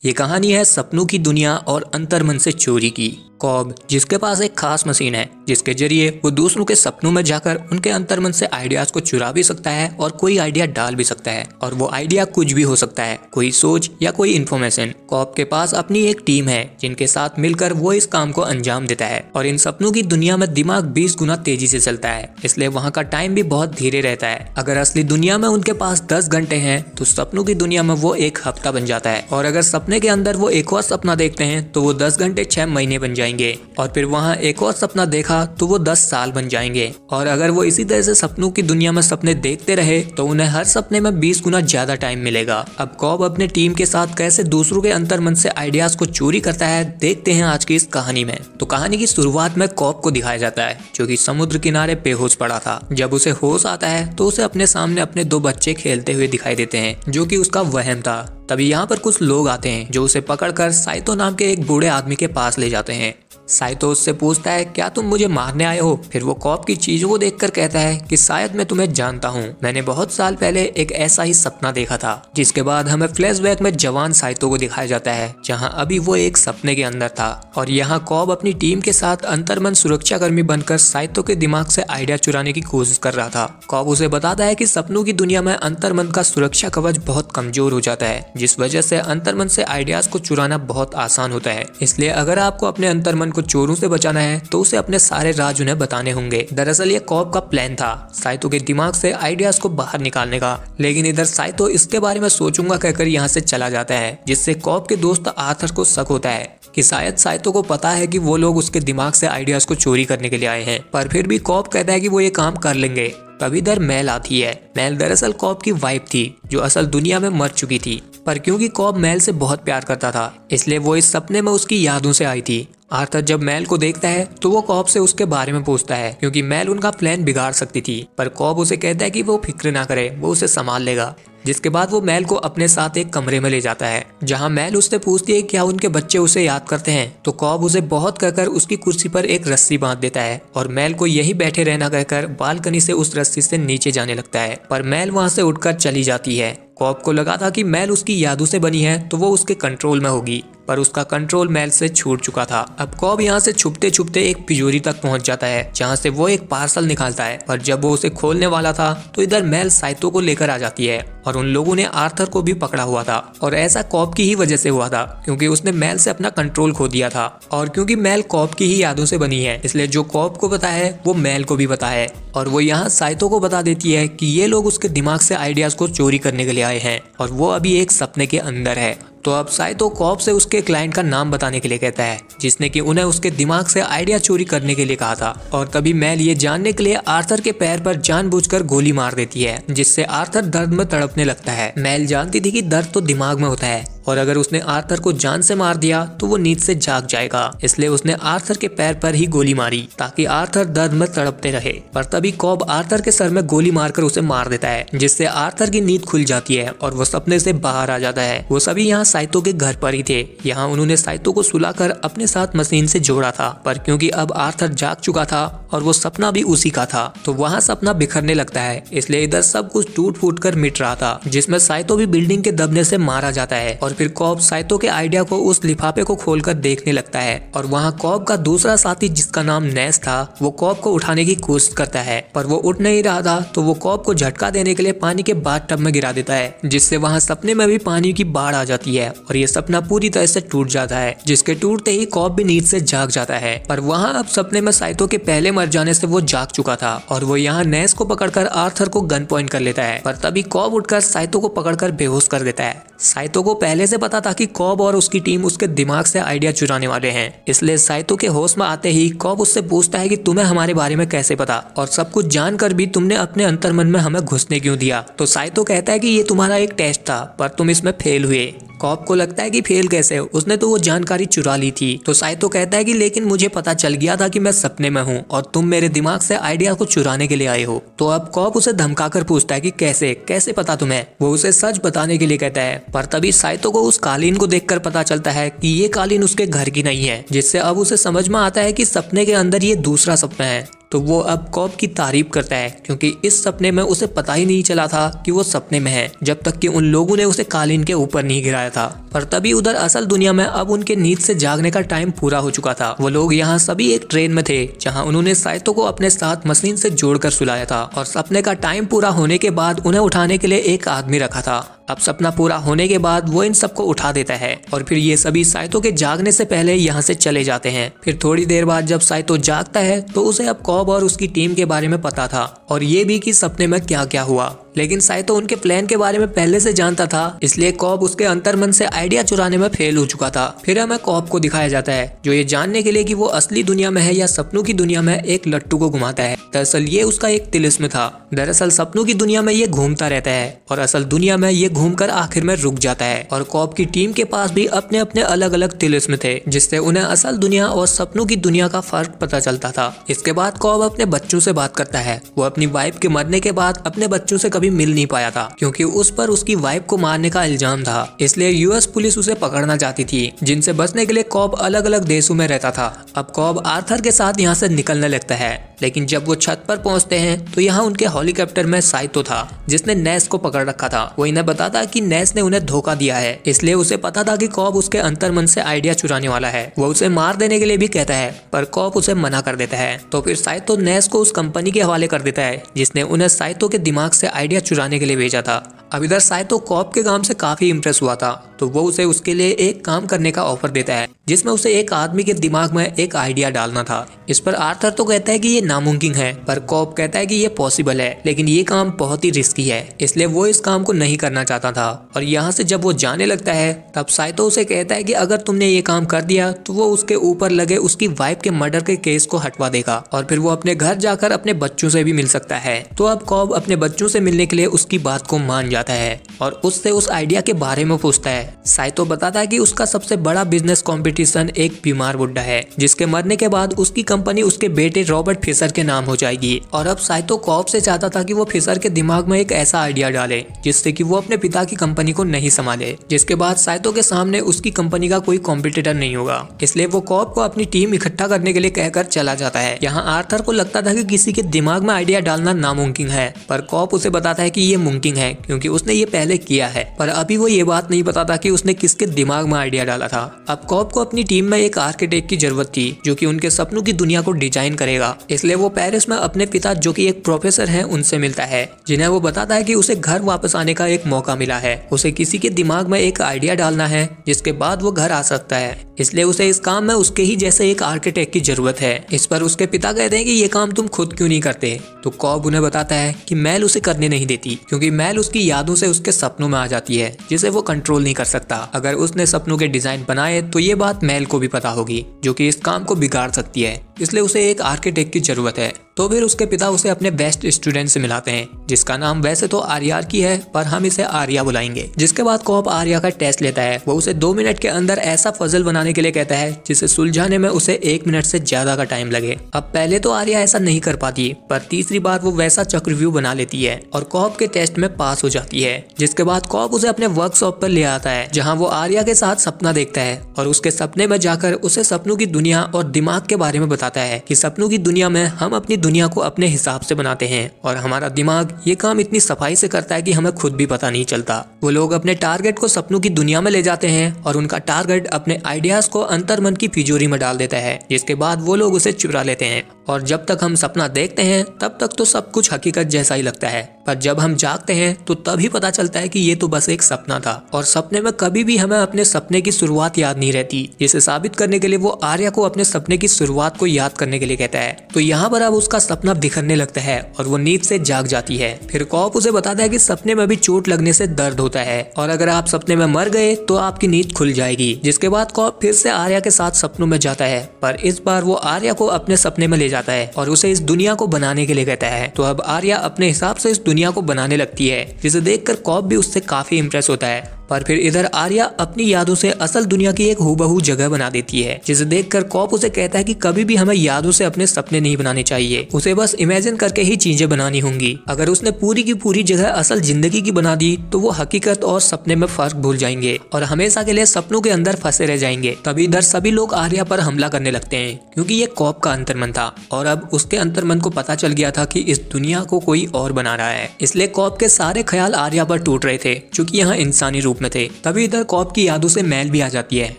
ये कहानी है सपनों की दुनिया और अंतर्मन से चोरी की। कॉब, जिसके पास एक खास मशीन है जिसके जरिए वो दूसरों के सपनों में जाकर उनके अंतर्मन से आइडियाज को चुरा भी सकता है और कोई आइडिया डाल भी सकता है, और वो आइडिया कुछ भी हो सकता है, कोई सोच या कोई इन्फॉर्मेशन। कॉब के पास अपनी एक टीम है जिनके साथ मिलकर वो इस काम को अंजाम देता है, और इन सपनों की दुनिया में दिमाग 20 गुना तेजी से चलता है, इसलिए वहाँ का टाइम भी बहुत धीरे रहता है। अगर असली दुनिया में उनके पास 10 घंटे हैं तो सपनों की दुनिया में वो एक हफ्ता बन जाता है, और अगर सपने के अंदर वो एक और सपना देखते हैं तो वो 10 घंटे 6 महीने बन जाएंगे, और फिर वहाँ एक और सपना देखा तो वो 10 साल बन जाएंगे। और अगर वो इसी तरह से सपनों की दुनिया में सपने देखते रहे तो उन्हें हर सपने में 20 गुना ज्यादा टाइम मिलेगा। अब कॉब अपने टीम के साथ कैसे दूसरों के अंतर्मन से आइडियाज को चोरी करता है देखते हैं आज की इस कहानी में। तो कहानी की शुरुआत में कॉब को दिखाया जाता है जो कि समुद्र किनारे बेहोश पड़ा था। जब उसे होश आता है तो उसे अपने सामने अपने 2 बच्चे खेलते हुए दिखाई देते हैं जो कि उसका वहम था। तभी यहाँ पर कुछ लोग आते हैं जो उसे पकड़कर साइतो नाम के एक बूढ़े आदमी के पास ले जाते हैं। साइतो उससे पूछता है, क्या तुम मुझे मारने आए हो? फिर वो कॉब की चीजों को देखकर कहता है कि शायद मैं तुम्हें जानता हूँ, मैंने बहुत साल पहले एक ऐसा ही सपना देखा था। जिसके बाद हमें फ्लैशबैक में जवान साइतो को दिखाया जाता है जहाँ अभी वो एक सपने के अंदर था, और यहाँ कॉब अपनी टीम के साथ अंतर्मन सुरक्षा कर्मी बनकर साइतो के दिमाग से आइडिया चुराने की कोशिश कर रहा था। कॉब उसे बताता है कि सपनों की दुनिया में अंतर्मन का सुरक्षा कवच बहुत कमजोर हो जाता है, जिस वजह से अंतर्मन से आइडियाज को चुराना बहुत आसान होता है। इसलिए अगर आपको अपने अंतर्मन को चोरों से बचाना है तो उसे अपने सारे राज उन्हें बताने होंगे। दरअसल ये कॉब का प्लान था साइतो के दिमाग से आइडियाज को बाहर निकालने का, लेकिन इधर साइतो इसके बारे में सोचूंगा कहकर यहाँ से चला जाता है, जिससे कॉब के दोस्त आर्थर को शक होता है कि शायद साइतो को पता है कि वो लोग उसके दिमाग से आइडियाज को चोरी करने के लिए आए हैं, पर फिर भी कॉब कहता है कि वो ये काम कर लेंगे। तभी इधर मेल आती है। मेल दरअसल कॉब की वाइफ थी जो असल दुनिया में मर चुकी थी, पर क्योंकि कॉब मेल से बहुत प्यार करता था इसलिए वो इस सपने में उसकी यादों से आई थी। आर्थर जब मेल को देखता है तो वो कॉब से उसके बारे में पूछता है क्योंकि मेल उनका प्लान बिगाड़ सकती थी, पर कॉब उसे कहता है कि वो फिक्र ना करे, वो उसे संभाल लेगा। जिसके बाद वो मेल को अपने साथ एक कमरे में ले जाता है जहां मेल उससे पूछती है क्या उनके बच्चे उसे याद करते हैं, तो कॉब उसे बहुत कहकर उसकी कुर्सी पर एक रस्सी बांध देता है और मेल को यही बैठे रहना कहकर बालकनी से उस रस्सी से नीचे जाने लगता है, पर मेल वहां से उठकर चली जाती है। कॉब को लगा था कि मेल उसकी यादों से बनी है तो वो उसके कंट्रोल में होगी, पर उसका कंट्रोल मेल से छूट चुका था। अब कॉब यहाँ से छुपते छुपते एक तिजोरी तक पहुंच जाता है जहाँ से वो एक पार्सल निकालता है, पर जब वो उसे खोलने वाला था तो इधर मेल साइतो को लेकर आ जाती है, और उन लोगों ने आर्थर को भी पकड़ा हुआ था। और ऐसा कॉब की ही वजह से हुआ था क्योंकि उसने मेल से अपना कंट्रोल खो दिया था, और क्योंकि मेल कॉब की ही यादों से बनी है इसलिए जो कॉब को पता है वो मेल को भी पता है, और वो यहाँ साइतो को बता देती है कि ये लोग उसके दिमाग से आइडियाज को चोरी करने के लिए आए हैं और वो अभी एक सपने के अंदर है। तो अब साइतो कॉब से उसके क्लाइंट का नाम बताने के लिए कहता है जिसने कि उन्हें उसके दिमाग से आइडिया चोरी करने के लिए कहा था, और तभी मेल ये जानने के लिए आर्थर के पैर पर जानबूझकर गोली मार देती है जिससे आर्थर दर्द में तड़पने लगता है। मेल जानती थी कि दर्द तो दिमाग में होता है और अगर उसने आर्थर को जान से मार दिया तो वो नींद से जाग जाएगा, इसलिए उसने आर्थर के पैर पर ही गोली मारी ताकि आर्थर दर्द में तड़पते रहे। पर तभी कॉब आर्थर के सर में गोली मारकर उसे मार देता है जिससे आर्थर की नींद खुल जाती है और वो सपने से बाहर आ जाता है। वो सभी यहाँ साइतो के घर पर ही थे। यहाँ उन्होंने साइतो को सुलाकर अपने साथ मशीन से जोड़ा था, पर क्योंकि अब आर्थर जाग चुका था और वो सपना भी उसी का था तो वहाँ सपना बिखरने लगता है, इसलिए इधर सब कुछ टूट फूट कर मिट रहा था, जिसमें साइतो भी बिल्डिंग के दबने से मारा जाता है। और फिर कॉब साइतो के आइडिया को उस लिफाफे को खोलकर देखने लगता है, और वहाँ कॉब का दूसरा साथी जिसका नाम नेस था वो कॉब को उठाने की कोशिश करता है, पर वो उठ नहीं रहा था तो वो कॉब को झटका देने के लिए पानी के बाथ टब में गिरा देता है, जिससे वहाँ सपने में भी पानी की बाढ़ आ जाती है और ये सपना पूरी तरह से टूट जाता है, जिसके टूटते ही कॉब भी नींद से जाग जाता है। पर वहाँ अब सपने में साइतो के पहले मर जाने से वो जाग चुका था और वो यहाँ नेस को पकड़कर आर्थर को गन पॉइंट कर लेता है, पर तभी कॉब उठकर साइतो को पकड़कर बेहोश कर देता है। साइतो को पहले से पता था कि कॉब और उसकी टीम उसके दिमाग से आइडिया चुराने वाले हैं, इसलिए साइतो के होश में आते ही कॉब उससे पूछता है कि तुम्हें हमारे बारे में कैसे पता, और सब कुछ जानकर भी तुमने अपने अंतर्मन में हमें घुसने क्यों दिया। तो साइतो कहता है कि ये तुम्हारा एक टेस्ट था पर तुम इसमें फेल हुए। कॉब को लगता है कि फेल कैसे, उसने तो वो जानकारी चुरा ली थी। तो साइतो कहता है कि लेकिन मुझे पता चल गया था कि मैं सपने में हूँ और तुम मेरे दिमाग से आइडिया को चुराने के लिए आए हो। तो अब कॉब उसे धमकाकर पूछता है कि कैसे कैसे पता तुम्हें। वो उसे सच बताने के लिए कहता है, पर तभी साइतो को उस कालीन को देखकर पता चलता है कि ये कालीन उसके घर की नहीं है, जिससे अब उसे समझ में आता है कि सपने के अंदर ये दूसरा सपना है। तो वो अब कॉब की तारीफ करता है, क्योंकि इस सपने में उसे पता ही नहीं चला था कि वो सपने में है, जब तक कि उन लोगों ने उसे कालीन के ऊपर नहीं गिराया था। पर तभी उधर असल दुनिया में अब उनके नींद से जागने का टाइम पूरा हो चुका था। वो लोग यहाँ सभी एक ट्रेन में थे, जहाँ उन्होंने साइतो को अपने साथ मशीन से जोड़कर सुलाया था, और सपने का टाइम पूरा होने के बाद उन्हें उठाने के लिए एक आदमी रखा था। अब सपना पूरा होने के बाद वो इन सबको उठा देता है, और फिर ये सभी साइतो के जागने से पहले यहाँ से चले जाते हैं। फिर थोड़ी देर बाद जब साइतो जागता है तो उसे अब कॉब और उसकी टीम के बारे में पता था, और ये भी कि सपने में क्या क्या हुआ। लेकिन साइतो उनके प्लान के बारे में पहले से जानता था, इसलिए कॉब उसके अंतर्मन से आइडिया चुराने में फेल हो चुका था। फिर हमें कॉब को दिखाया जाता है, जो ये जानने के लिए कि वो असली दुनिया में है या सपनों की दुनिया में, एक लट्टू को घुमाता है। दरअसल ये उसका एक तिलिस्म था। दरअसल सपनों की दुनिया में ये घूमता रहता है, और असल दुनिया में ये घूमकर आखिर में रुक जाता है। और कॉब की टीम के पास भी अपने अपने अलग अलग तिलिस्म थे, जिससे उन्हें असल दुनिया और सपनों की दुनिया का फर्क पता चलता था। इसके बाद कॉब अपने बच्चों से बात करता है। वो अपनी वाइफ के मरने के बाद अपने बच्चों से कभी मिल नहीं पाया था, क्योंकि उस पर उसकी वाइफ को मारने का इल्जाम था। इसलिए यूएस पुलिस उसे पकड़ना चाहती थी, जिनसे बचने के लिए कॉब अलग अलग देशों में रहता था। अब कॉब आर्थर के साथ यहाँ से निकलने लगता है, लेकिन जब वो छत पर पहुंचते हैं तो यहाँ उनके हेलीकॉप्टर में साइतो था, जिसने नेस को पकड़ रखा था। वो इन्हें बताता कि नेस ने उन्हें धोखा दिया है, इसलिए उसे पता था कि कॉब उसके अंतर्मन से आइडिया चुराने वाला है। वो उसे मार देने के लिए भी कहता है, पर कॉब उसे मना कर देता है। तो फिर साइतो नेस को उस कंपनी के हवाले कर देता है, जिसने उन्हें साइतो के दिमाग से आइडिया चुराने के लिए भेजा था। अब इधर साइतो कॉब के काम से काफी इम्प्रेस हुआ था, तो वो उसे उसके लिए एक काम करने का ऑफर देता है, जिसमें उसे एक आदमी के दिमाग में एक आइडिया डालना था। इस पर आर्थर तो कहता है कि ये नामुमकिन है, पर कॉब कहता है कि ये पॉसिबल है, लेकिन ये काम बहुत ही रिस्की है, इसलिए वो इस काम को नहीं करना चाहता था। और यहाँ से जब वो जाने लगता है, तब साइतो उसे कहता है कि अगर तुमने ये काम कर दिया तो वो उसके ऊपर लगे उसकी वाइफ के मर्डर के केस को हटवा देगा, और फिर वो अपने घर जाकर अपने बच्चों से भी मिल सकता है। तो अब कॉब अपने बच्चों से मिलने के लिए उसकी बात को मान जाता है, और उससे उस आइडिया के बारे में पूछता है। साइतो बताता है कि उसका सबसे बड़ा बिजनेस कंपटीशन एक बीमार बुड्ढा है, जिसके मरने के बाद उसकी कंपनी उसके बेटे रॉबर्ट फिशर के नाम हो जाएगी। और अब साइतो कॉब से चाहता था कि वो फिशर के दिमाग में एक ऐसा आइडिया डाले जिससे कि वो अपने पिता की कंपनी को नहीं संभाले, जिसके बाद साइतो के सामने उसकी कंपनी का कोई कॉम्पिटिटर नहीं होगा। इसलिए वो कॉब को अपनी टीम इकट्ठा करने के लिए कहकर चला जाता है। यहाँ आर्थर को लगता था कि किसी के दिमाग में आइडिया डालना नामुमकिन है, पर कॉब उसे बताता है कि ये मुमकिन है, क्योंकि उसने ये पहले किया है। पर अभी वो ये बात नहीं बताता कि उसने किसके दिमाग में आइडिया डाला था। अब कॉब को अपनी टीम में एक आर्किटेक्ट की जरूरत थी, जो कि उनके सपनों की दुनिया को डिजाइन करेगा। इसलिए वो पेरिस में अपने पिता, जो कि एक प्रोफेसर हैं, उनसे मिलता है, जिन्हें वो बताता है कि उसे घर वापस आने का एक मौका मिला है। उसे किसी के दिमाग में एक आइडिया डालना है, जिसके बाद वो घर आ सकता है। इसलिए उसे इस काम में उसके ही जैसे एक आर्किटेक्ट की जरूरत है। इस पर उसके पिता कहते हैं कि ये काम तुम खुद क्यों नहीं करते। तो कॉब उन्हें बताता है कि मैल उसे करने नहीं देती, क्योंकि मैल उसकी यादों से उसके सपनों में आ जाती है, जिसे वो कंट्रोल नहीं कर सकता। अगर उसने सपनों के डिजाइन बनाए तो ये बात मैल को भी पता होगी, जो कि इस काम को बिगाड़ सकती है। इसलिए उसे एक आर्किटेक्ट की जरूरत है। तो फिर उसके पिता उसे अपने बेस्ट स्टूडेंट से मिलाते हैं, जिसका नाम वैसे तो आर्यार्की है, पर हम इसे आर्या बुलाएंगे। जिसके बाद कॉब आर्या का टेस्ट लेता है। वो उसे 2 मिनट के अंदर ऐसा पजल बनाने के लिए कहता है जिसे सुलझाने में उसे 1 मिनट से ज्यादा का टाइम लगे। अब पहले तो आर्या ऐसा नहीं कर पाती, पर तीसरी बार वो वैसा चक्रव्यूह बना लेती है और कॉब के टेस्ट में पास हो जाती है। जिसके बाद कॉब उसे अपने वर्कशॉप पर ले आता है, जहाँ वो आर्या के साथ सपना देखता है, और उसके सपने में जाकर उसे सपनों की दुनिया और दिमाग के बारे में बताता है कि सपनों की दुनिया में हम अपनी दुनिया को अपने हिसाब से बनाते हैं, और हमारा दिमाग ये काम इतनी सफाई से करता है कि हमें खुद भी पता नहीं चलता। वो लोग अपने टारगेट को सपनों की दुनिया में ले जाते हैं, और उनका टारगेट अपने आइडियाज को अंतर्मन की तिजोरी में डाल देता है, जिसके बाद वो लोग उसे चुरा लेते हैं। और जब तक हम सपना देखते हैं तब तक तो सब कुछ हकीकत जैसा ही लगता है, पर जब हम जागते हैं तो तभी पता चलता है कि ये तो बस एक सपना था। और सपने में कभी भी हमें अपने सपने की शुरुआत याद नहीं रहती, जिसे साबित करने के लिए वो आर्या को अपने सपने की शुरुआत को याद करने के लिए कहता है। तो यहाँ पर अब उसका सपना बिखरने लगता है और वो नींद से जाग जाती है। फिर कॉप उसे बताता है कि सपने में भी चोट लगने से दर्द होता है, और अगर आप सपने में मर गए तो आपकी नींद खुल जाएगी। जिसके बाद कॉप फिर से आर्या के साथ सपनों में जाता है, पर इस बार वो आर्या को अपने सपने में ले जाता है और उसे इस दुनिया को बनाने के लिए कहता है। तो अब आर्या अपने हिसाब से इस दुनिया को बनाने लगती है, जिसे देखकर कॉप भी उससे काफी इम्प्रेस होता है पर फिर इधर आर्या अपनी यादों से असल दुनिया की एक हूबहू जगह बना देती है, जिसे देखकर कॉप उसे कहता है कि कभी भी हमें यादों से अपने सपने नहीं बनाने चाहिए, उसे बस इमेजिन करके ही चीजें बनानी होंगी। अगर उसने पूरी की पूरी जगह असल जिंदगी की बना दी तो वो हकीकत और सपने में फर्क भूल जाएंगे और हमेशा के लिए सपनों के अंदर फंसे रह जाएंगे। तभी इधर सभी लोग आर्या पर हमला करने लगते हैं, क्योंकि ये कॉप का अंतर्मन था और अब उसके अंतर्मन को पता चल गया था कि इस दुनिया को कोई और बना रहा है। इसलिए कॉप के सारे ख्याल आर्या पर टूट रहे थे, क्योंकि यहाँ इंसानी रूप में थे। तभी इधर कॉप की यादों से मैल भी आ जाती है,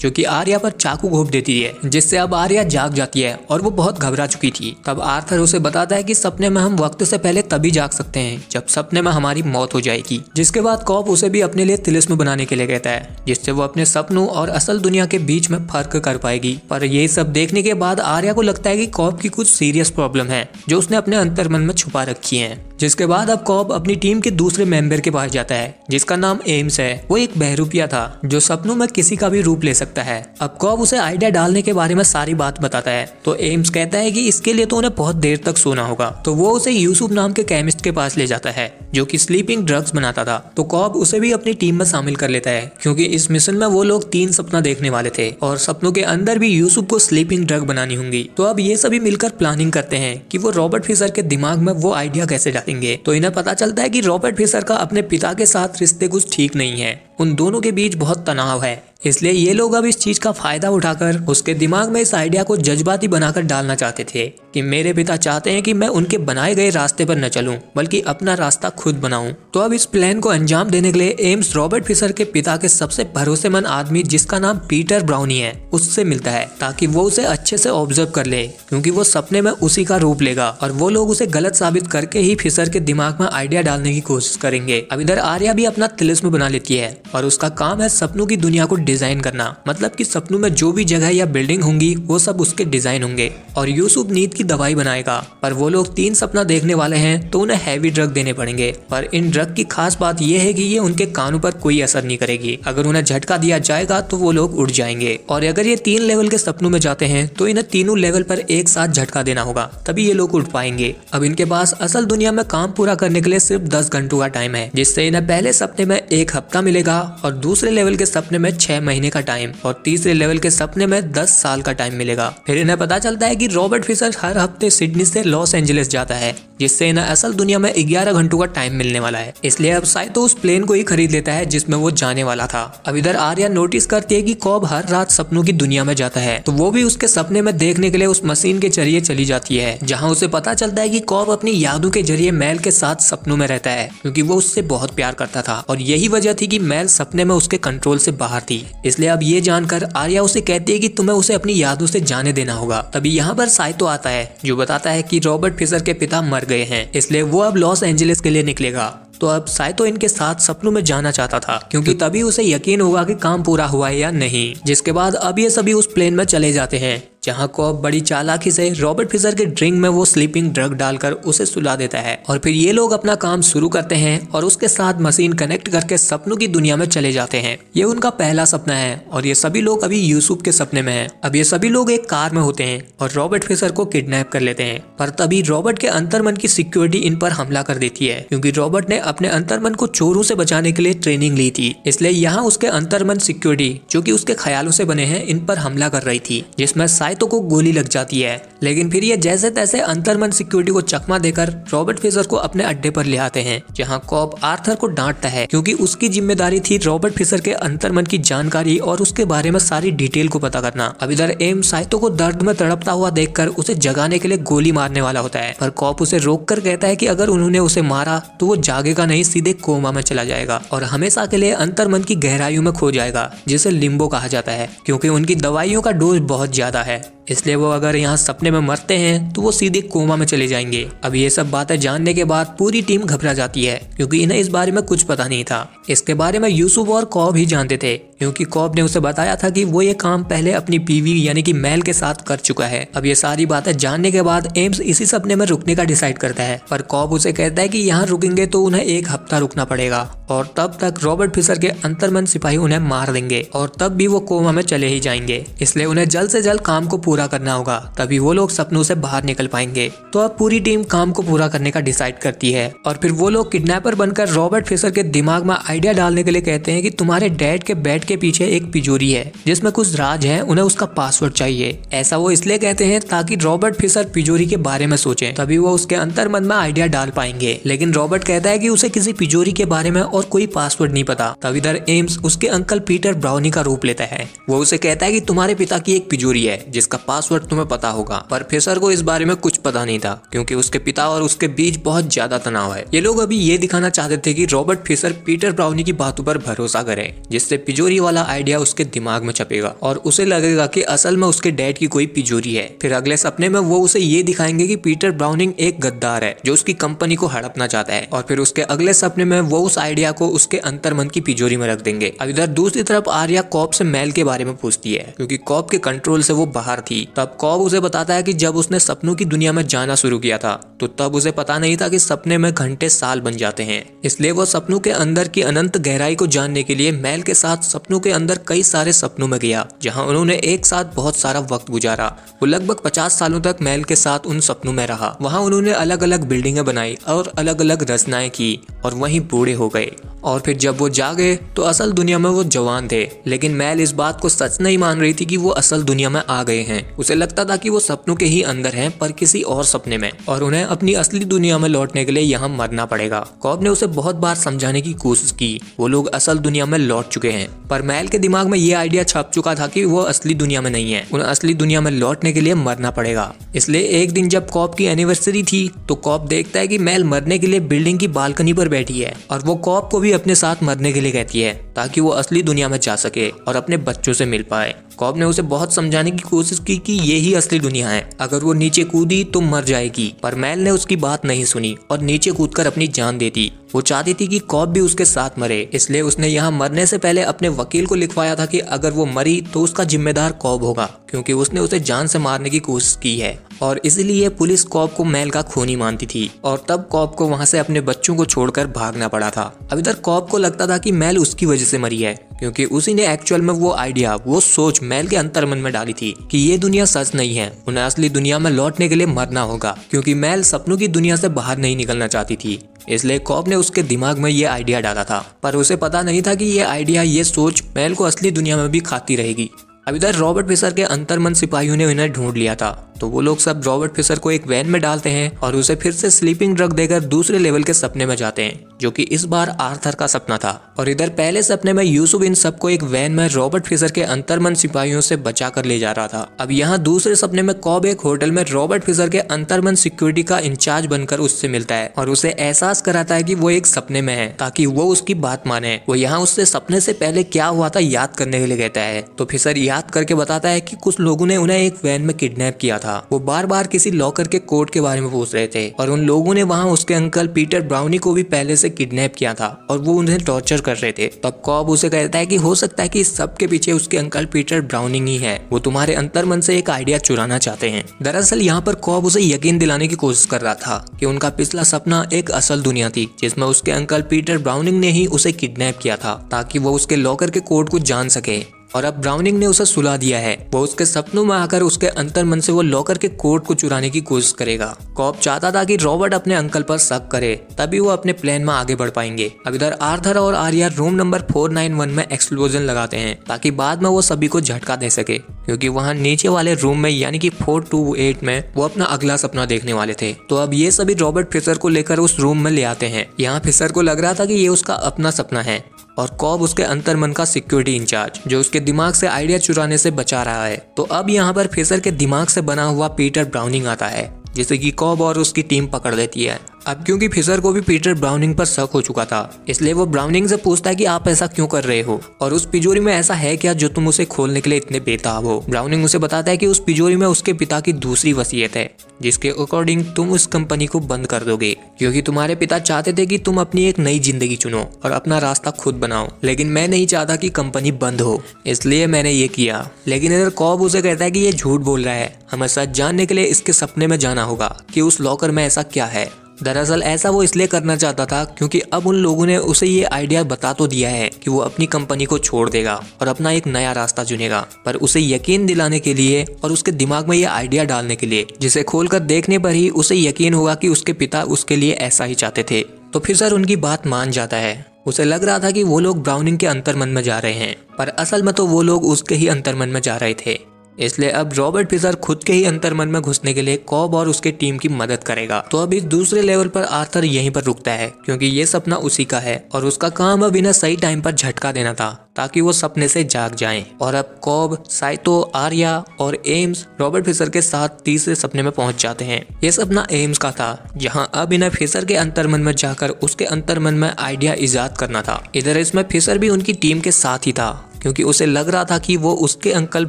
जो कि आर्या पर चाकू घोंप देती है, जिससे अब आर्या जाग जाती है और वो बहुत घबरा चुकी थी। तब आर्थर उसे बताता है कि सपने में हम वक्त से पहले तभी जाग सकते हैं जब सपने में हमारी मौत हो जाएगी। जिसके बाद कॉप उसे भी अपने लिए तिलिस्म बनाने के लिए कहता है, जिससे वो अपने सपनों और असल दुनिया के बीच में फर्क कर पाएगी। पर ये सब देखने के बाद आर्या को लगता है कि कॉप की कुछ सीरियस प्रॉब्लम है जो उसने अपने अंतर्मन में छुपा रखी है। जिसके बाद अब कॉप अपनी टीम के दूसरे मेंबर के पास जाता है, जिसका नाम एम्स है। वो एक बहरूपिया था जो सपनों में किसी का भी रूप ले सकता है। अब कॉप उसे आइडिया डालने के बारे में सारी बात बताता है, तो एम्स कहता है कि इसके लिए तो उन्हें बहुत देर तक सोना होगा। तो वो उसे यूसुफ नाम के केमिस्ट के पास ले जाता है, जो कि स्लीपिंग ड्रग्स बनाता था। तो कॉप उसे भी अपनी टीम में शामिल कर लेता है, क्योंकि इस मिशन में वो लोग 3 सपना देखने वाले थे और सपनों के अंदर भी यूसुफ को स्लीपिंग ड्रग बनानी होंगी। तो अब ये सभी मिलकर प्लानिंग करते हैं कि वो रॉबर्ट फिशर के दिमाग में वो आइडिया कैसे डालेंगे। तो इन्हें पता चलता है कि रॉबर्ट फिशर का अपने पिता के साथ रिश्ते कुछ ठीक नहीं है, उन दोनों के बीच बहुत तनाव है। इसलिए ये लोग अब इस चीज का फायदा उठाकर उसके दिमाग में इस आइडिया को जज्बाती बनाकर डालना चाहते थे कि मेरे पिता चाहते हैं कि मैं उनके बनाए गए रास्ते पर न चलूं, बल्कि अपना रास्ता खुद बनाऊं। तो अब इस प्लान को अंजाम देने के लिए एम्स रॉबर्ट फिशर के पिता के सबसे भरोसेमंद आदमी, जिसका नाम पीटर ब्राउनी है, उससे मिलता है, ताकि वो उसे अच्छे से ऑब्जर्व कर ले, क्योंकि वो सपने में उसी का रूप लेगा और वो लोग उसे गलत साबित करके ही फिशर के दिमाग में आइडिया डालने की कोशिश करेंगे। अब इधर आर्या भी अपना तिलिस्म बना लेती है और उसका काम है सपनों की दुनिया को डिजाइन करना, मतलब कि सपनों में जो भी जगह या बिल्डिंग होंगी वो सब उसके डिजाइन होंगे। और यूसुफ नींद की दवाई बनाएगा, पर वो लोग 3 सपना देखने वाले हैं तो उन्हें हैवी ड्रग देने पड़ेंगे। पर इन ड्रग की खास बात यह है कि ये उनके कानों पर कोई असर नहीं करेगी। अगर उन्हें झटका दिया जाएगा तो वो लोग उड़ जाएंगे। और अगर ये 3 लेवल के सपनों में जाते हैं तो इन्हें तीनों लेवल पर एक साथ झटका देना होगा, तभी ये लोग उड़ पाएंगे। अब इनके पास असल दुनिया में काम पूरा करने के लिए सिर्फ 10 घंटों का टाइम है, जिससे इन्हें पहले सपने में 1 हफ्ता मिलेगा और दूसरे लेवल के सपने में 6 महीने का टाइम और तीसरे लेवल के सपने में 10 साल का टाइम मिलेगा। फिर इन्हें पता चलता है कि रॉबर्ट फिशर हर हफ्ते सिडनी से लॉस एंजलिस जाता है, जिससे इन्हें असल दुनिया में 11 घंटों का टाइम मिलने वाला है। इसलिए अब साइतो उस प्लेन को ही खरीद लेता है जिसमें वो जाने वाला था। अब इधर आर्या नोटिस करती है कि कॉब हर रात सपनों की दुनिया में जाता है, तो वो भी उसके सपने में देखने के लिए उस मशीन के जरिए चली जाती है, जहाँ उसे पता चलता है कि कॉब अपनी यादों के जरिए मैल के साथ सपनों में रहता है, क्योंकि वो उससे बहुत प्यार करता था और यही वजह थी कि मैल सपने में उसके कंट्रोल से बाहर थी। इसलिए अब ये जानकर आर्या उसे कहती है कि तुम्हें उसे अपनी यादों से जाने देना होगा। तभी यहाँ पर साइतो आता है, जो बताता है कि रॉबर्ट फिशर के पिता मर गए हैं, इसलिए वो अब लॉस एंजलिस के लिए निकलेगा। तो अब साइतो इनके साथ सपनों में जाना चाहता था, क्योंकि तभी उसे यकीन होगा कि काम पूरा हुआ है या नहीं। जिसके बाद अब ये सभी उस प्लेन में चले जाते हैं, जहाँ कॉब बड़ी चालाकी से रॉबर्ट फिशर के ड्रिंक में वो स्लीपिंग ड्रग डालकर उसे सुला देता है। और फिर ये लोग अपना काम शुरू करते हैं और उसके साथ मशीन कनेक्ट करके सपनों की दुनिया में चले जाते हैं। ये उनका पहला सपना है और ये सभी लोग अभी यूसुफ के सपने में हैं। अब ये सभी लोग एक कार में होते हैं और रॉबर्ट फिशर को किडनैप कर लेते हैं। पर तभी रॉबर्ट के अंतर्मन की सिक्योरिटी इन पर हमला कर देती है, क्योंकि रॉबर्ट ने अपने अंतर्मन को चोरों से बचाने के लिए ट्रेनिंग ली थी। इसलिए यहाँ उसके अंतर्मन सिक्योरिटी, जो कि उसके ख्यालों से बने हैं, इन पर हमला कर रही थी, जिसमें साइतो को गोली लग जाती है। लेकिन फिर ये जैसे तैसे अंतर्मन सिक्योरिटी को चकमा देकर रॉबर्ट फिशर को अपने अड्डे पर ले आते हैं, जहाँ कॉब आर्थर को डांटता है, क्योंकि उसकी जिम्मेदारी थी रॉबर्ट फिशर के अंतर्मन की जानकारी और उसके बारे में सारी डिटेल को पता करना। अब इधर एम साइतो को दर्द में तड़पता हुआ देखकर उसे जगाने के लिए गोली मारने वाला होता है, पर कॉब उसे रोककर कहता है कि अगर उन्होंने उसे मारा तो वो जागेगा नहीं, सीधे कोमा में चला जाएगा और हमेशा के लिए अंतर्मन की गहराइयों में खो जाएगा, जिसे लिम्बो कहा जाता है, क्योंकि उनकी दवाइयों का डोज बहुत ज्यादा है। इसलिए वो अगर यहाँ सपने में मरते हैं तो वो सीधे कोमा में चले जाएंगे। अब ये सब बातें जानने के बाद पूरी टीम घबरा जाती है, क्योंकि इन्हें इस बारे में कुछ पता नहीं था। इसके बारे में यूसुफ और कॉब ही जानते थे, क्योंकि कॉब ने उसे बताया था कि वो ये काम पहले अपनी बीवी यानी कि मैल के साथ कर चुका है। अब ये सारी बातें जानने के बाद एम्स इसी सपने में रुकने का डिसाइड करता है, पर कॉब उसे कहता है कि यहाँ रुकेंगे तो उन्हें 1 हफ्ता रुकना पड़ेगा और तब तक रॉबर्ट फिशर के अंतर्मन सिपाही उन्हें मार देंगे और तब भी वो कोमा में चले ही जाएंगे। इसलिए उन्हें जल्द से जल्द काम को पूरा पूरा करना होगा, तभी वो लोग सपनों से बाहर निकल पाएंगे। तो अब पूरी टीम काम को पूरा करने का डिसाइड करती है और फिर वो लोग किडनैपर बनकर रॉबर्ट फिशर के दिमाग में आइडिया डालने के लिए कहते हैं कि तुम्हारे डैड के बेड के पीछे एक तिजोरी है जिसमें कुछ राज है, उन्हें उसका पासवर्ड चाहिए। ऐसा वो इसलिए कहते हैं ताकि रॉबर्ट फिशर तिजोरी के बारे में सोचें, तभी वो उसके अंतर मन में आइडिया डाल पाएंगे। लेकिन रॉबर्ट कहता है कि उसे किसी तिजोरी के बारे में और कोई पासवर्ड नहीं पता। तब इधर एम्स उसके अंकल पीटर ब्राउनी का रूप लेता है। वो उसे कहता है कि तुम्हारे पिता की एक तिजोरी है जिसका पासवर्ड तुम्हें पता होगा। पर फिशर को इस बारे में कुछ पता नहीं था क्योंकि उसके पिता और उसके बीच बहुत ज्यादा तनाव है। ये लोग अभी ये दिखाना चाहते थे कि रॉबर्ट फिशर पीटर ब्राउनी की बातों पर भरोसा करे, जिससे तिजोरी वाला आइडिया उसके दिमाग में छपेगा और उसे लगेगा कि असल में उसके डैड की कोई तिजोरी है। फिर अगले सपने में वो उसे ये दिखाएंगे कि पीटर ब्राउनिंग एक गद्दार है जो उसकी कंपनी को हड़पना चाहता है। और फिर उसके अगले सपने में वो उस आइडिया को उसके अंतर्मन की तिजोरी में रख देंगे। अब इधर दूसरी तरफ आर्या कॉब से मेल के बारे में पूछती है क्योंकि कॉब के कंट्रोल से वो बाहर थी। तब कॉब उसे बताता है कि जब उसने सपनों की दुनिया में जाना शुरू किया था तो तब उसे पता नहीं था कि सपने में घंटे साल बन जाते हैं। इसलिए वो सपनों के अंदर की अनंत गहराई को जानने के लिए मेल के साथ सपनों के अंदर कई सारे सपनों में गया, जहां उन्होंने एक साथ बहुत सारा वक्त गुजारा। वो लगभग 50 सालों तक मेल के साथ उन सपनों में रहा। वहां उन्होंने अलग अलग बिल्डिंगें बनाई और अलग अलग रचनाएं की और वहीं बूढ़े हो गए। और फिर जब वो जागे तो असल दुनिया में वो जवान थे। लेकिन मेल इस बात को सच नहीं मान रही थी कि वो असल दुनिया में आ गए हैं। उसे लगता था कि वो सपनों के ही अंदर हैं पर किसी और सपने में, और उन्हें अपनी असली दुनिया में लौटने के लिए यहाँ मरना पड़ेगा। कॉब ने उसे बहुत बार समझाने की कोशिश की, वो लोग असल दुनिया में लौट चुके हैं। पर मेल के दिमाग में ये आइडिया छप चुका था कि वो असली दुनिया में नहीं है, उन्हें असली दुनिया में लौटने के लिए मरना पड़ेगा। इसलिए एक दिन जब कॉब की एनिवर्सरी थी तो कॉब देखता है कि मेल मरने के लिए बिल्डिंग की बालकनी पर बैठी है और वो कॉब को भी अपने साथ मरने के लिए कहती है ताकि वो असली दुनिया में जा सके और अपने बच्चों से मिल पाए। कॉब ने उसे बहुत समझाने की कोशिश की कि ये ही असली दुनिया है, अगर वो नीचे कूदी तो मर जाएगी। पर मेल ने उसकी बात नहीं सुनी और नीचे कूदकर अपनी जान दे दी। वो चाहती थी कि कॉब भी उसके साथ मरे, इसलिए उसने यहाँ मरने से पहले अपने वकील को लिखवाया था कि अगर वो मरी तो उसका जिम्मेदार कॉब होगा, क्योंकि उसने उसे जान से मारने की कोशिश की है। और इसलिए पुलिस कॉब को मेल का खूनी मानती थी और तब कॉब को वहाँ से अपने बच्चों को छोड़कर भागना पड़ा था। अब इधर कॉब को लगता था कि मेल उसकी वजह से मरी है, क्योंकि उसी ने एक्चुअल में वो आइडिया, वो सोच मेल के अंतर्मन में डाली थी कि ये दुनिया सच नहीं है, उन्हें असली दुनिया में लौटने के लिए मरना होगा। क्योंकि मेल सपनों की दुनिया से बाहर नहीं निकलना चाहती थी, इसलिए कॉब ने उसके दिमाग में ये आइडिया डाला था। पर उसे पता नहीं था कि ये आइडिया, ये सोच मेल को असली दुनिया में भी खाती रहेगी। अब इधर रॉबर्ट फिशर के अंतर्मन सिपाहियों ने उन्हें ढूंढ लिया था, तो वो लोग सब रॉबर्ट फिशर को एक वैन में डालते हैं और उसे फिर से स्लीपिंग ड्रग देकर दूसरे लेवल के सपने में जाते हैं, जो कि इस बार आर्थर का सपना था। और इधर पहले सपने में यूसुफ इन सबको एक वैन में रॉबर्ट फिशर के अंतर्मन सिपाहियों से बचा कर ले जा रहा था। अब यहाँ दूसरे सपने में कॉब एक होटल में रॉबर्ट फिशर के अंतर्मन सिक्योरिटी का इंचार्ज बनकर उससे मिलता है और उसे एहसास कराता है कि वो एक सपने में है ताकि वो उसकी बात माने। वो यहाँ उससे सपने से पहले क्या हुआ था याद करने के लिए कहता है, तो फिशर याद करके बताता है कि कुछ लोगों ने उन्हें एक वैन में किडनैप किया था। वो बार बार किसी लॉकर के कोड के बारे में पूछ रहे थे और उन लोगों ने वहाँ उसके अंकल पीटर ब्राउनी को भी पहले से किडनैप किया था और वो उन्हें टॉर्चर कर रहे थे। तब कॉब उसे कहता है कि हो सकता है कि इस सब के पीछे उसके अंकल पीटर ब्राउनिंग ही है, वो तुम्हारे अंतर्मन से एक आइडिया चुराना चाहते हैं। दरअसल यहाँ पर कॉब उसे यकीन दिलाने की कोशिश कर रहा था कि उनका पिछला सपना एक असल दुनिया थी जिसमें उसके अंकल पीटर ब्राउनिंग ने ही उसे किडनैप किया था ताकि वो उसके लॉकर के कोड को जान सके। और अब ब्राउनिंग ने उसे सुला दिया है, वो उसके सपनों में आकर उसके अंतर्मन से वो लॉकर के कोड को चुराने की कोशिश करेगा। कॉब चाहता था कि रॉबर्ट अपने अंकल पर शक करे, तभी वो अपने प्लान में आगे बढ़ पाएंगे। अब इधर आर्थर और आर्या रूम नंबर 491 में एक्सप्लोजन लगाते हैं ताकि बाद में वो सभी को झटका दे सके, क्योंकि वहाँ नीचे वाले रूम में यानी कि 428 में वो अपना अगला सपना देखने वाले थे। तो अब ये सभी रॉबर्ट फिशर को लेकर उस रूम में ले आते हैं। यहाँ फिशर को लग रहा था कि ये उसका अपना सपना है और कॉब उसके अंतर्मन का सिक्योरिटी इंचार्ज जो उसके दिमाग से आइडिया चुराने से बचा रहा है। तो अब यहाँ पर फिशर के दिमाग से बना हुआ पीटर ब्राउनिंग आता है, जिसे कि कॉब और उसकी टीम पकड़ लेती है। अब क्योंकि फिशर को भी पीटर ब्राउनिंग पर शक हो चुका था, इसलिए वो ब्राउनिंग से पूछता है कि आप ऐसा क्यों कर रहे हो और उस तिजोरी में ऐसा है क्या जो तुम उसे खोलने के लिए इतने बेताब हो। ब्राउनिंग उसे बताता है कि उस तिजोरी में उसके पिता की दूसरी वसीयत है, जिसके अकॉर्डिंग तुम उस कंपनी को बंद कर दोगे, क्योंकि तुम्हारे पिता चाहते थे कि तुम अपनी एक नई जिंदगी चुनो और अपना रास्ता खुद बनाओ, लेकिन मैं नहीं चाहता कि कंपनी बंद हो, इसलिए मैंने ये किया। लेकिन इधर कॉब उसे कहता है कि ये झूठ बोल रहा है, हमें सच जानने के लिए इसके सपने में जाना होगा कि उस लॉकर में ऐसा क्या है। दरअसल ऐसा वो इसलिए करना चाहता था क्योंकि अब उन लोगों ने उसे ये आइडिया बता तो दिया है कि वो अपनी कंपनी को छोड़ देगा और अपना एक नया रास्ता चुनेगा, पर उसे यकीन दिलाने के लिए और उसके दिमाग में ये आइडिया डालने के लिए जिसे खोलकर देखने पर ही उसे यकीन होगा कि उसके पिता उसके लिए ऐसा ही चाहते थे। तो फिशर उनकी बात मान जाता है। उसे लग रहा था कि वो लोग ब्राउनिंग के अंतर्मन में जा रहे हैं, पर असल में तो वो लोग उसके ही अंतर्मन में जा रहे थे। इसलिए अब रॉबर्ट फिशर खुद के ही अंतर्मन में घुसने के लिए कॉब और उसके टीम की मदद करेगा। तो अब इस दूसरे लेवल पर आर्थर यहीं पर रुकता है क्योंकि ये सपना उसी का है और उसका काम अब इन्हें सही टाइम पर झटका देना था ताकि वो सपने से जाग जाएं। और अब कॉब, साइतो, आर्या और एम्स रॉबर्ट फिशर के साथ तीसरे सपने में पहुंच जाते हैं। ये सपना एम्स का था जहां अब इन्हें फिशर के अंतर्मन में जाकर उसके अंतर्मन में आइडिया इजाद करना था। इधर इसमें फिशर भी उनकी टीम के साथ ही था क्योंकि उसे लग रहा था कि वो उसके अंकल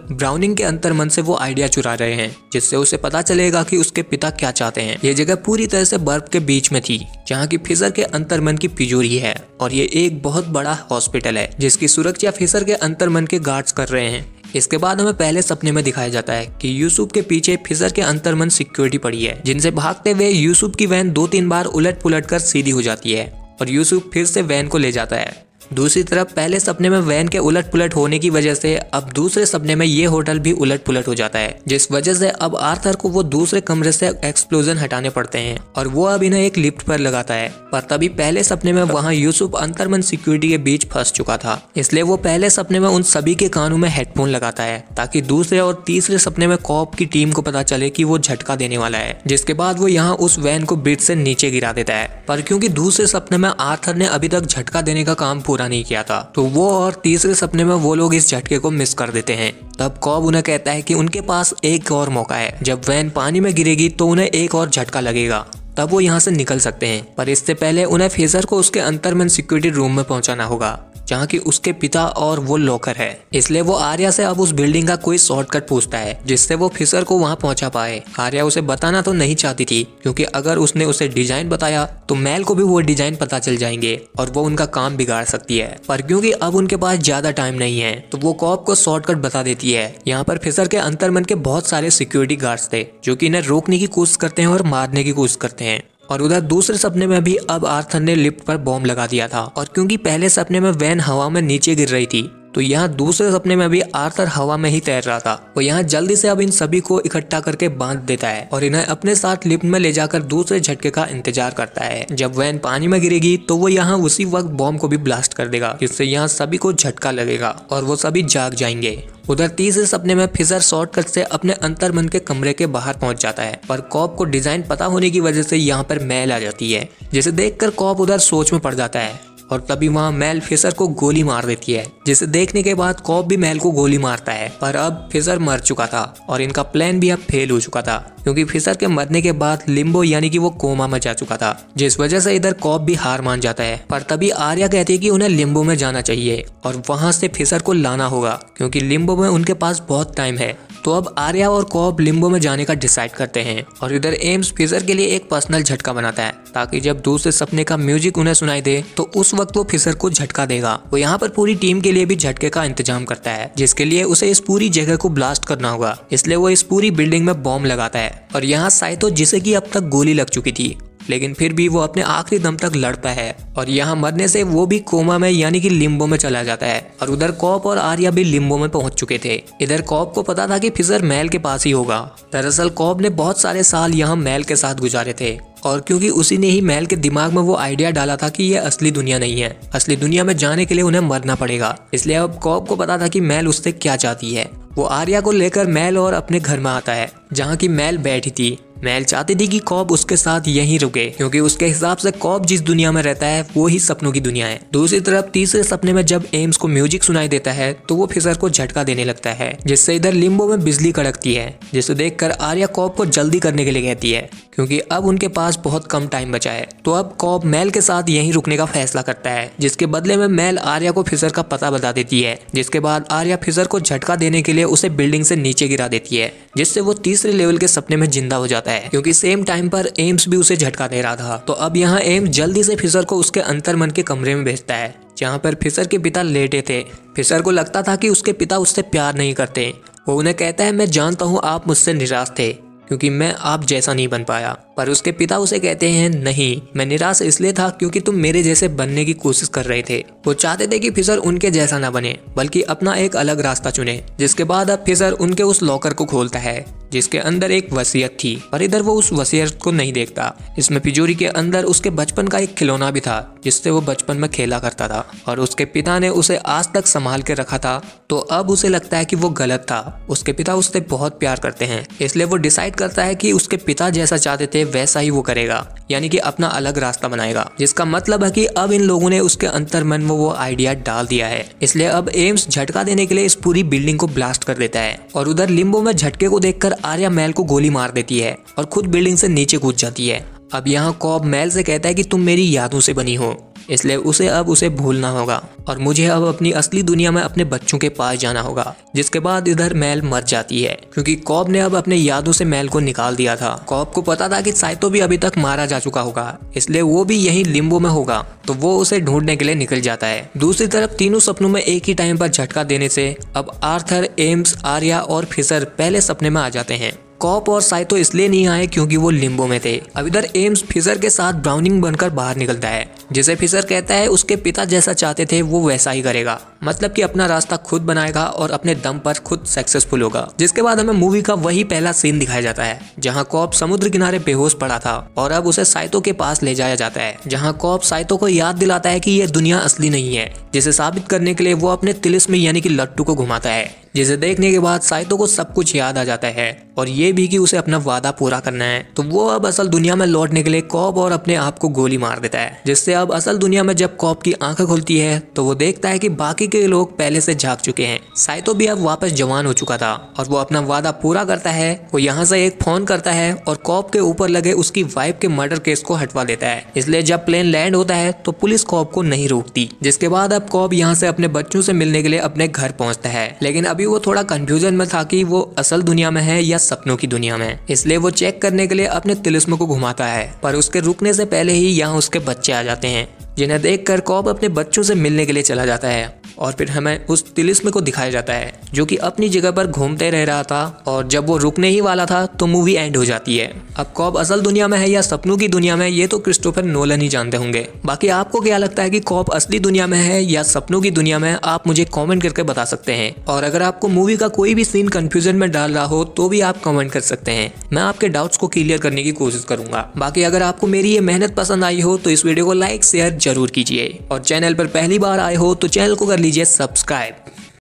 ब्राउनिंग के अंतर्मन से वो आइडिया चुरा रहे हैं, जिससे उसे पता चलेगा कि उसके पिता क्या चाहते हैं। ये जगह पूरी तरह से बर्फ के बीच में थी जहाँ की फिशर के अंतर्मन की तिजोरी है और ये एक बहुत बड़ा हॉस्पिटल है जिसकी सुरक्षा फिशर के अंतर्मन के गार्ड्स कर रहे हैं। इसके बाद हमें पहले सपने में दिखाया जाता है कि यूसुफ के पीछे फिशर के अंतर्मन सिक्योरिटी पड़ी है, जिनसे भागते हुए यूसुफ की वैन 2-3 बार उलट पुलट कर सीधी हो जाती है और यूसुफ फिर से वैन को ले जाता है। दूसरी तरफ पहले सपने में वैन के उलट पुलट होने की वजह से अब दूसरे सपने में ये होटल भी उलट पुलट हो जाता है, जिस वजह से अब आर्थर को वो दूसरे कमरे से एक्सप्लोजन हटाने पड़ते हैं और वो अब इन्हें एक लिफ्ट पर लगाता है। पर तभी पहले सपने में वहाँ यूसुफ अंतर्मन सिक्योरिटी के बीच फंस चुका था, इसलिए वो पहले सपने में उन सभी के कानों में हेडफोन लगाता है ताकि दूसरे और तीसरे सपने में कॉप की टीम को पता चले कि वो झटका देने वाला है, जिसके बाद वो यहाँ उस वैन को ब्रिज से नीचे गिरा देता है। पर क्योंकि दूसरे सपने में आर्थर ने अभी तक झटका देने का काम पूरा नहीं किया था, तो वो और तीसरे सपने में वो लोग इस झटके को मिस कर देते हैं। तब कॉब उन्हें कहता है कि उनके पास एक और मौका है, जब वैन पानी में गिरेगी तो उन्हें एक और झटका लगेगा, तब वो यहाँ से निकल सकते हैं। पर इससे पहले उन्हें फिशर को उसके अंतर्मन सिक्योरिटी रूम में पहुंचाना होगा जहाँ की उसके पिता और वो लॉकर है। इसलिए वो आर्या से अब उस बिल्डिंग का कोई शॉर्टकट पूछता है जिससे वो फिशर को वहाँ पहुँचा पाए। आर्या उसे बताना तो नहीं चाहती थी क्योंकि अगर उसने उसे डिजाइन बताया तो मैल को भी वो डिजाइन पता चल जाएंगे और वो उनका काम बिगाड़ सकती है। पर क्योंकि अब उनके पास ज्यादा टाइम नहीं है तो वो कॉप को शॉर्टकट बता देती है। यहाँ पर फिशर के अंतर्मन के बहुत सारे सिक्योरिटी गार्ड्स थे जो कि इन्हें रोकने की कोशिश करते हैं और मारने की कोशिश करते हैं। और उधर दूसरे सपने में भी अब आर्थर ने लिफ्ट पर बॉम्ब लगा दिया था और क्योंकि पहले सपने में वैन हवा में नीचे गिर रही थी तो यहाँ दूसरे सपने में भी आर्थर हवा में ही तैर रहा था। वो यहाँ जल्दी से अब इन सभी को इकट्ठा करके बांध देता है और इन्हें अपने साथ लिफ्ट में ले जाकर दूसरे झटके का इंतजार करता है। जब वैन पानी में गिरेगी तो वो यहाँ उसी वक्त बॉम्ब को भी ब्लास्ट कर देगा, जिससे यहाँ सभी को झटका लगेगा और वो सभी जाग जाएंगे। उधर तीसरे सपने में फिशर शॉर्टकट से अपने अंतर्मन के कमरे के बाहर पहुंच जाता है, पर कॉप को डिजाइन पता होने की वजह से यहाँ पर मैल आ जाती है, जिसे देखकर कॉप उधर सोच में पड़ जाता है और तभी वहाँ मैल फिशर को गोली मार देती है, जिसे देखने के बाद कॉप भी मैल को गोली मारता है। पर अब फिशर मर चुका था और इनका प्लान भी अब फेल हो चुका था क्योंकि फिशर के मरने के बाद लिम्बो यानी कि वो कोमा में जा चुका था, जिस वजह से इधर कॉप भी हार मान जाता है। पर तभी आर्या कहती है कि उन्हें लिम्बो में जाना चाहिए और वहां से फिशर को लाना होगा क्योंकि लिम्बो में उनके पास बहुत टाइम है। तो अब आर्या और कॉप लिम्बो में जाने का डिसाइड करते हैं और इधर एम्स फिशर के लिए एक पर्सनल झटका बनाता है ताकि जब दूसरे सपने का म्यूजिक उन्हें सुनाई दे तो उस वक्त वो फिशर को झटका देगा। वो यहाँ पर पूरी टीम के लिए भी झटके का इंतजाम करता है, जिसके लिए उसे इस पूरी जगह को ब्लास्ट करना होगा। इसलिए वो इस पूरी बिल्डिंग में बॉम्ब लगाता है और यहाँ साइतो, जिसे कि अब तक गोली लग चुकी थी, लेकिन फिर भी वो अपने आखिरी दम तक लड़ता है और यहाँ मरने से वो भी कोमा में यानी कि लिम्बो में चला जाता है। और उधर कॉप और आर्या भी लिम्बो में पहुंच चुके थे। इधर कॉप को पता था कि फिशर मैल के पास ही होगा। दरअसल कॉप ने बहुत सारे साल यहाँ मैल के साथ गुजारे थे और क्योंकि उसी ने ही मैल के दिमाग में वो आइडिया डाला था कि ये असली दुनिया नहीं है, असली दुनिया में जाने के लिए उन्हें मरना पड़ेगा। इसलिए अब कॉप को पता था कि मैल उससे क्या चाहती है। वो आर्या को लेकर मैल और अपने घर में आता है जहाँ की मैल बैठी थी। मैल चाहती थी कि कॉप उसके साथ यहीं रुके क्योंकि उसके हिसाब से कॉप जिस दुनिया में रहता है वो ही सपनों की दुनिया है। दूसरी तरफ तीसरे सपने में जब एम्स को म्यूजिक सुनाई देता है तो वो फिशर को झटका देने लगता है, जिससे इधर लिम्बो में बिजली कड़कती है, जिसे देखकर आर्या कॉप को जल्दी करने के लिए कहती है क्योंकि अब उनके पास बहुत कम टाइम बचा है। तो अब कॉप मैल के साथ यहीं रुकने का फैसला करता है, जिसके बदले में मैल आर्या को फिशर का पता बता देती है, जिसके बाद आर्या फिशर को झटका देने के लिए उसे बिल्डिंग से नीचे गिरा देती है, जिससे वो तीसरे लेवल के सपने में जिंदा हो जाता है क्योंकि सेम टाइम पर एम्स भी उसे झटका दे रहा था। तो अब यहाँ एम्स जल्दी से फिशर को उसके अंतर्मन के कमरे में भेजता है जहाँ पर फिशर के पिता लेटे थे। फिशर को लगता था कि उसके पिता उससे प्यार नहीं करते। वो उन्हें कहता है, मैं जानता हूँ आप मुझसे निराश थे क्योंकि मैं आप जैसा नहीं बन पाया, पर उसके पिता उसे कहते हैं नहीं, मैं निराश इसलिए था क्योंकि तुम मेरे जैसे बनने की कोशिश कर रहे थे। वो चाहते थे कि फिशर उनके जैसा ना बने बल्कि अपना एक अलग रास्ता चुने। जिसके बाद अब फिशर उनके उस लॉकर को खोलता है जिसके अंदर एक वसीयत थी, पर इधर वो उस वसीयत को नहीं देखता। इसमें तिजोरी के अंदर उसके बचपन का एक खिलौना भी था जिससे वो बचपन में खेला करता था और उसके पिता ने उसे आज तक संभाल के रखा था। तो अब उसे लगता है कि वो गलत था। उसके पिता उससे बहुत प्यार करते हैं, इसलिए वो डिसाइड करता है कि उसके पिता जैसा चाहते थे वैसा ही वो करेगा, यानी कि अपना अलग रास्ता बनाएगा। जिसका मतलब है कि अब इन लोगों ने उसके अंतर्मन में वो आइडिया डाल दिया है। इसलिए अब एम्स झटका देने के लिए इस पूरी बिल्डिंग को ब्लास्ट कर देता है और उधर लिम्बो में झटके को देखकर आर्या मेल को गोली मार देती है और खुद बिल्डिंग से नीचे कूद जाती है। अब यहाँ कॉब मेल से कहता है कि तुम मेरी यादों से बनी हो, इसलिए उसे भूलना होगा और मुझे अब अपनी असली दुनिया में अपने बच्चों के पास जाना होगा। जिसके बाद इधर मेल मर जाती है क्योंकि कॉब ने अब अपने यादों से मेल को निकाल दिया था। कॉब को पता था कि साइतो भी अभी तक मारा जा चुका होगा, इसलिए वो भी यहीं लिम्बो में होगा, तो वो उसे ढूंढने के लिए निकल जाता है। दूसरी तरफ तीनों सपनों में एक ही टाइम पर झटका देने से अब आर्थर, एम्स, आर्या और फिशर पहले सपने में आ जाते हैं। कॉप और साइतो इसलिए नहीं आए क्योंकि वो लिम्बो में थे। अब इधर एम्स फिशर के साथ ब्राउनिंग बनकर बाहर निकलता है, जिसे फिशर कहता है उसके पिता जैसा चाहते थे वो वैसा ही करेगा, मतलब कि अपना रास्ता खुद बनाएगा और अपने दम पर खुद सक्सेसफुल होगा। जिसके बाद हमें मूवी का वही पहला सीन दिखाया जाता है जहां कॉप समुद्र किनारे बेहोश पड़ा था और अब उसे साइतो के पास ले जाया जाता है, जहां कॉप साइतो को याद दिलाता है कि यह दुनिया असली नहीं है, जिसे साबित करने के लिए वो अपने तिलिस्म यानी कि लट्टू को घुमाता है, जिसे देखने के बाद साइतो को सब कुछ याद आ जाता है और ये भी कि उसे अपना वादा पूरा करना है। तो वो अब असल दुनिया में लौटने के लिए कॉब और अपने आप को गोली मार देता है, जिससे अब असल दुनिया में जब कॉब की आंखें खुलती है तो वो देखता है कि बाकी के लोग पहले से जाग चुके हैं। साइतो भी अब वापस जवान हो चुका था और वो अपना वादा पूरा करता है। वो यहाँ से एक फोन करता है और कॉब के ऊपर लगे उसकी वाइफ के मर्डर केस को हटवा देता है। इसलिए जब प्लेन लैंड होता है तो पुलिस कॉब को नहीं रोकती। जिसके बाद अब कॉब यहाँ से अपने बच्चों से मिलने के लिए अपने घर पहुंचता है, लेकिन अभी वो थोड़ा कंफ्यूजन में था कि वो असल दुनिया में है या सपनों की दुनिया में। इसलिए वो चेक करने के लिए अपने तिलिस्म को घुमाता है, पर उसके रुकने से पहले ही यहाँ उसके बच्चे आ जाते हैं, जिन्हें देखकर कॉब अपने बच्चों से मिलने के लिए चला जाता है। और फिर हमें उस तिलिस्म को दिखाया जाता है जो कि अपनी जगह पर घूमते रह रहा था और जब वो रुकने ही वाला था तो मूवी एंड हो जाती है। अब कॉब असल दुनिया में है या सपनों की दुनिया में, ये तो क्रिस्टोफर नोलन ही जानते होंगे। बाकी आपको क्या लगता है कि कॉब असली दुनिया में है या सपनों की दुनिया में, आप मुझे कॉमेंट करके बता सकते हैं। और अगर आपको मूवी का कोई भी सीन कंफ्यूजन में डाल रहा हो तो भी आप कमेंट कर सकते हैं, मैं आपके डाउट्स को क्लियर करने की कोशिश करूंगा। बाकी अगर आपको मेरी ये मेहनत पसंद आई हो तो इस वीडियो को लाइक शेयर जरूर कीजिए और चैनल पर पहली बार आए हो तो चैनल को कर लीजिए सब्सक्राइब।